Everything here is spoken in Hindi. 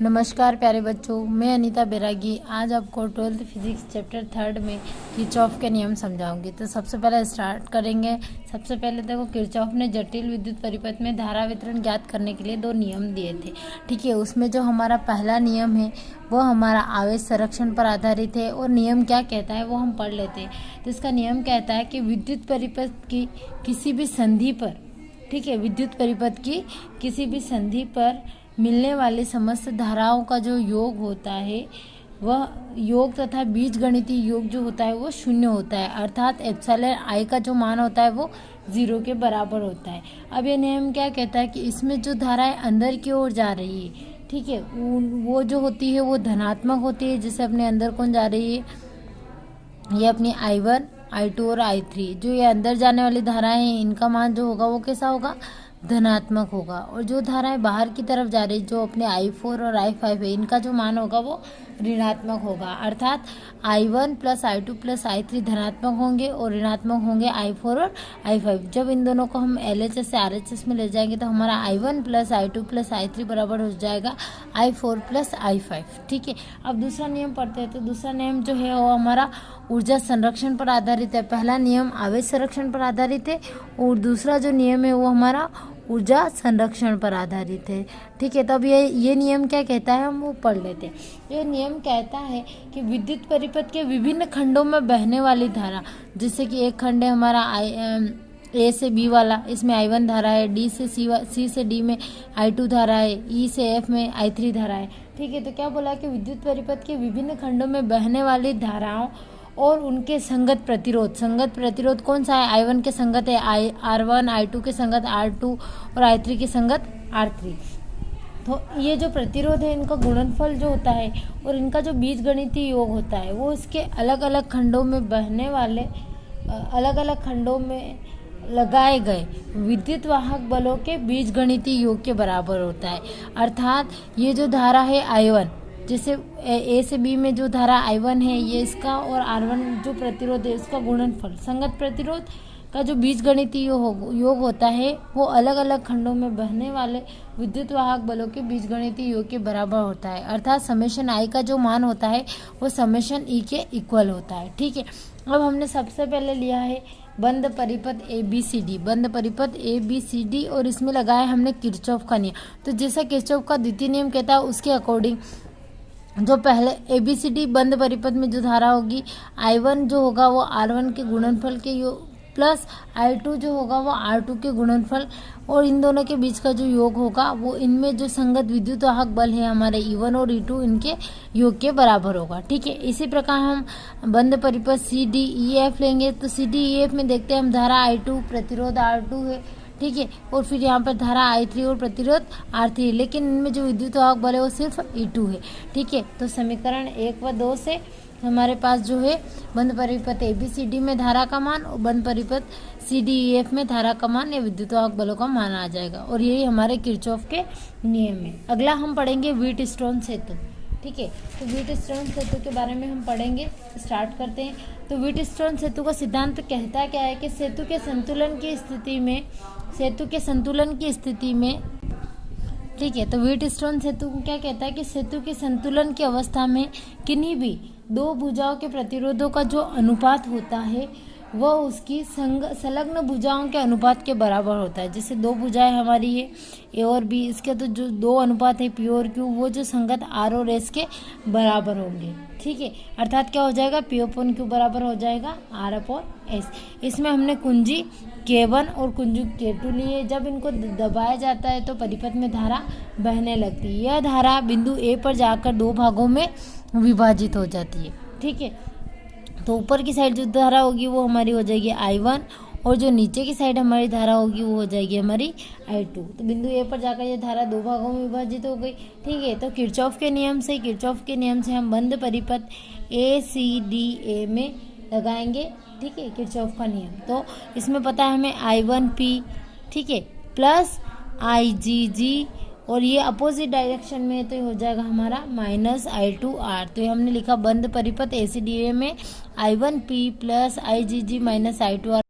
नमस्कार प्यारे बच्चों, मैं अनीता बैरागी आज आपको 12th फिजिक्स चैप्टर 3 में किरचॉफ के नियम समझाऊंगी। तो सबसे पहले स्टार्ट करेंगे। सबसे पहले देखो, किरचॉफ ने जटिल विद्युत परिपथ में धारा वितरण ज्ञात करने के लिए 2 नियम दिए थे। ठीक है, उसमें जो हमारा पहला नियम है वो हमारा आवेश संरक्षण पर आधारित है। और नियम क्या कहता है वो हम पढ़ लेते हैं। तो इसका नियम कहता है कि विद्युत परिपथ की किसी भी संधि पर, ठीक है, विद्युत परिपथ की किसी भी संधि पर मिलने वाली समस्त धाराओं का जो योग होता है वह योग तथा बीजगणितीय योग जो होता है वो शून्य होता है, अर्थात एप्सिलॉन आई का जो मान होता है वो 0 के बराबर होता है। अब ये नियम क्या कहता है कि इसमें जो धाराएं अंदर की ओर जा रही है, ठीक है, वो जो होती है वो धनात्मक होती है, जैसे अपने अंदर कौन जा रही है, ये अपनी I1, I2 और I3, जो ये अंदर जाने वाली धाराएं हैं इनका मान जो होगा वो कैसा होगा, धनात्मक होगा। और जो धाराएं बाहर की तरफ जा रही जो अपने I4 और I5 है इनका जो मान होगा वो ऋणात्मक होगा, अर्थात I1 plus I2 plus I3 धनात्मक होंगे और ऋणात्मक होंगे I4 और I5। जब इन दोनों को हम LHS से RHS में ले जाएंगे तो हमारा I1 plus I2 plus I3 बराबर हो जाएगा I4 प्लस I5। ठीक है, अब दूसरा नियम पढ़ते हैं। तो दूसरा नियम जो है वो हमारा ऊर्जा संरक्षण पर आधारित है। पहला नियम आवेश संरक्षण पर आधारित है और दूसरा जो नियम है वो हमारा ऊर्जा संरक्षण पर आधारित है। ठीक है, तब ये नियम क्या कहता है हम वो पढ़ लेते हैं। ये नियम कहता है कि विद्युत परिपथ के विभिन्न खंडों में बहने वाली धारा, जैसे कि एक खंड है हमारा ए से बी वाला, इसमें I1 धारा है, सी से डी में I2 धारा है, ई से एफ में I3 धारा है। ठीक है, तो क्या बोला कि विद्युत परिपथ के विभिन्न खंडों में बहने वाली धाराओं और उनके संगत प्रतिरोध कौन सा है, I1 के संगत है R1, I2 के संगत R2 और I3 के संगत R3। तो ये जो प्रतिरोध है इनका गुणनफल जो होता है और इनका जो बीजगणितीय योग होता है वो इसके अलग अलग खंडों में बहने वाले अलग अलग खंडों में लगाए गए विद्युत वाहक बलों के बीजगणितीय योग के बराबर होता है। अर्थात ये जो धारा है I1, जैसे ए से बी में जो धारा I1 है ये इसका और R1 जो प्रतिरोध है उसका गुणनफल, संगत प्रतिरोध का जो बीजगणितीय योग होता है वो अलग अलग खंडों में बहने वाले विद्युत वाहक बलों के बीजगणितीय योग के बराबर होता है, अर्थात समेशन I का जो मान होता है वो समेशन E के इक्वल होता है। ठीक है, अब हमने सबसे पहले लिया है बंद परिपथ ABCD और इसमें लगाया हमने किरचॉफ का नियम। तो जैसा किरचॉफ का द्वितीय नियम कहता है उसके अकॉर्डिंग जो पहले ABCD बंद परिपथ में जो धारा होगी I1 जो होगा वो R1 के गुणनफल के योग प्लस I2 जो होगा वो R2 के गुणनफल और इन दोनों के बीच का जो योग होगा वो इनमें जो संगत विद्युत वाहक बल है हमारे E1 और E2 इनके योग के बराबर होगा। ठीक है, इसी प्रकार हम बंद परिपथ CDEF लेंगे। तो CDEF में देखते हैं हम धारा I2, प्रतिरोध R2 है, ठीक है, और फिर यहाँ पर धारा I3 और प्रतिरोध R3, लेकिन इनमें जो विद्युत वाहक बल है वो सिर्फ E2 है। ठीक है, तो समीकरण 1 व 2 से हमारे पास जो है बंद परिपथ ABCD में धारा का मान और बंद परिपथ CDEF में धारा का मान या विद्युत वाहक बलों का मान आ जाएगा और यही हमारे किरचॉफ के नियम है। अगला हम पढ़ेंगे व्हीटस्टोन सेतु। ठीक है, तो व्हीटस्टोन सेतु के बारे में हम पढ़ेंगे, स्टार्ट करते हैं। तो व्हीटस्टोन सेतु का सिद्धांत कहता क्या है कि सेतु के संतुलन की स्थिति में ठीक है, तो व्हीटस्टोन सेतु क्या कहता है कि सेतु के संतुलन की अवस्था में किन्हीं भी दो भुजाओं के प्रतिरोधों का जो अनुपात होता है वह उसकी संलग्न भुजाओं के अनुपात के बराबर होता है। जैसे दो भुजाएं हमारी है ए और बी, इसके तो जो दो अनुपात है P और Q वो जो संगत R और S के बराबर होंगे। ठीक है, अर्थात क्या हो जाएगा, P अपॉन Q बराबर हो जाएगा R अपॉन S। इसमें हमने कुंजी K1 और कुंजी K2 लिए। जब इनको दबाया जाता है तो परिपथ में धारा बहने लगती है। यह धारा बिंदु A पर जाकर दो भागों में विभाजित हो जाती है। ठीक है, तो ऊपर की साइड जो धारा होगी वो हमारी हो जाएगी I1 और जो नीचे की साइड हमारी धारा होगी वो हो जाएगी हमारी I2। तो बिंदु A पर जाकर ये धारा दो भागों में विभाजित हो गई। ठीक है, तो किरचॉफ के नियम से हम बंद परिपथ ACDA में लगाएंगे। ठीक है, किरचॉफ का नियम तो इसमें पता है हमें I1P, ठीक है, प्लस IgG और ये अपोजिट डायरेक्शन में है तो ये हो जाएगा हमारा -I2R। तो ये हमने लिखा बंद परिपथ ACDA में I1P plus IgG minus I2R